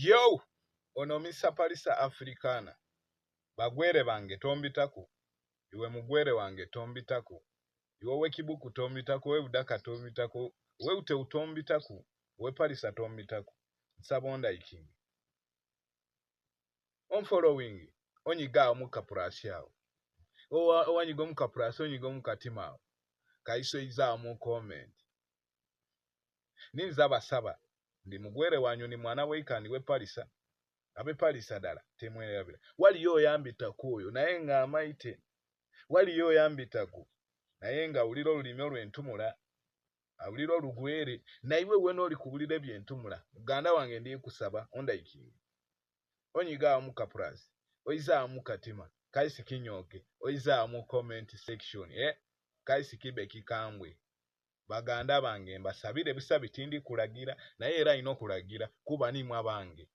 Yo, ono Mr. Palisa Africana. Bagwere bange tombitaku. Iwe mugwere wange tombitaku. Iwe wekibuku tombitaku, we budaka tombitaku, we ute utombitaku, we Palisa tombitaku. Sabonda ikingi. On following, onyiga omuka prasyawo. Owanyiga omuka prasya, onyiga omuka timawo. Kaiso iza mu comment. Ninza basaba. Ndi mugwere wanyu ni mwana weikani we Palisa. Abe Palisa dala temwerabira. Wali yo yambita kuyo naye nga amaite. Wali yo yambita ku naye nga uliro lulimi olwentumula. Uliro olugwere na iwe weno oli kubulira byentumula. Muganda wange ndiye kusaba onda ikingi. Onyiga mu kapras. Oiza mu katima. Kaisi kinyoke. Oiza mu comment section. Kaisi kibe kikambwe. Baganda bange mbasabire bisabitindi kulagira naye era ino kulagira kuba ni mwabange.